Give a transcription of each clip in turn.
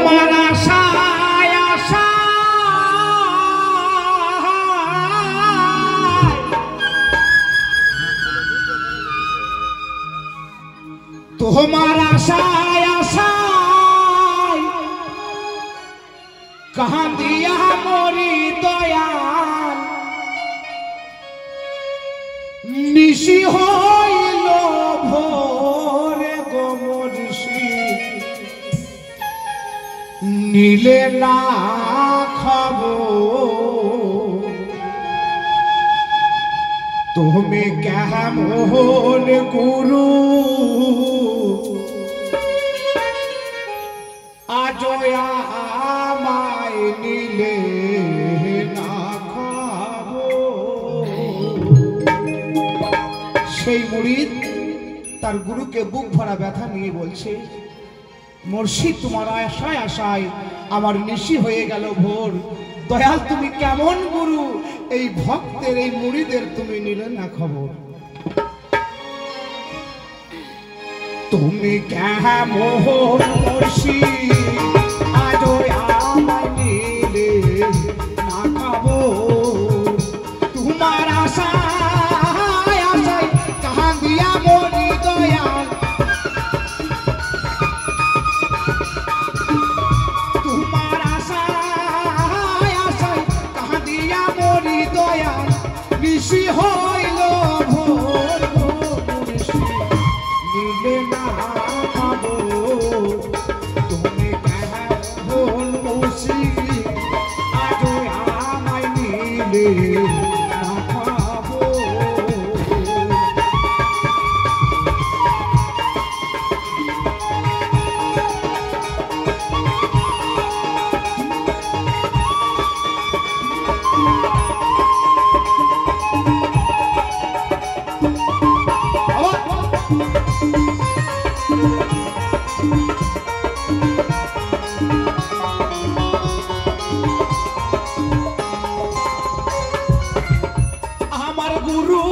তোমার আশায় আশায় তোমার আশায় আশায় কান্দিয়া মরি দয়াল নিশি হইল ভোরে গো মরিষি নীলে না খবর তুমি কেমন গুরু আজ আমায় নিলে না খবর। সেই মুরিদ তার গুরুকে বুক ভরা ব্যথা নিয়ে বলছে, মুর্শিদ তোমার আশায় আশায় আমার নিশি হয়ে গেল ভোর। দয়াল তুমি কেমন গুরু, এই ভক্তের এই মুরিদের তুমি নিলে না খবর। তুমি কেমন মুর্শিদ আজ আমায় নিলে না খবর। তোমার আশায় আশায় কান্দিয়া মরি দয়াল তোমার আশায় আশায় কান্দিয়া মরি দয়াল নিশি হইল ভোর নিলে না খবর। তুমি কেমন মুর্শিদ আজ আমায় নিলে না খবর। আমার গুরু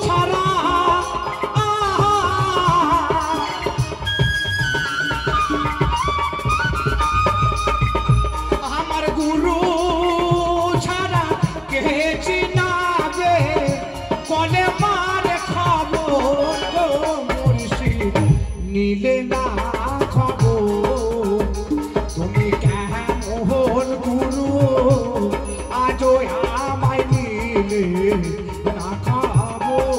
ছাড়া আমার গুরু ছাড়া কে চিনাবে কলে মারে খবর গো মুর্শিদ নিলে না খবর। তুমি কেমন গুরু আজ আমায় নিলে না খবর।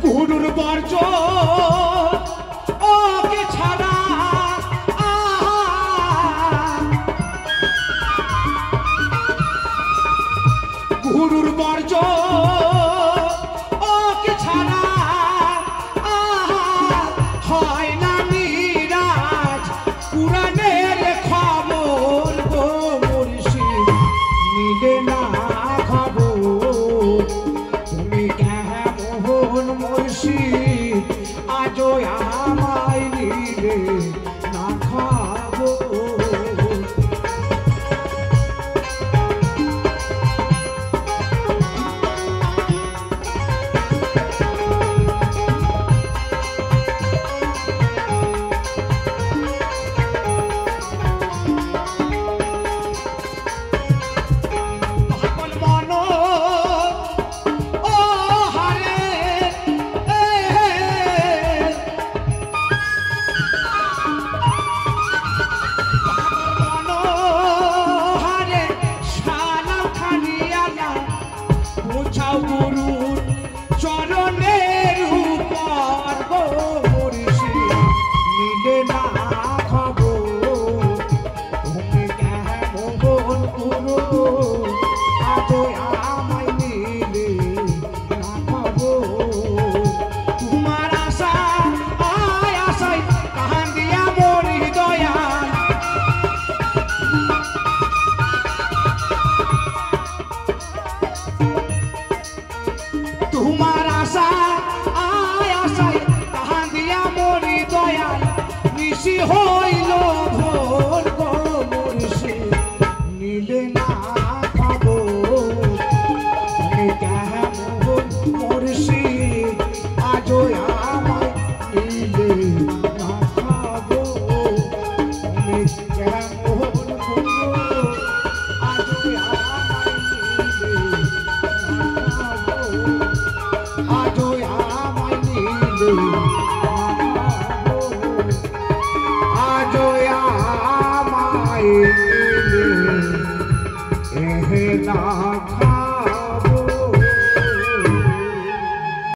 গুরুর বর্জ ওকে ছাড়া গুরুর বর্জ ওকে ছাড়া হয় না নিরাজ পুরাণের খবর গো মুর্শিদ নিলে না খবর। তুমি কেমন মুর্শিদ আজ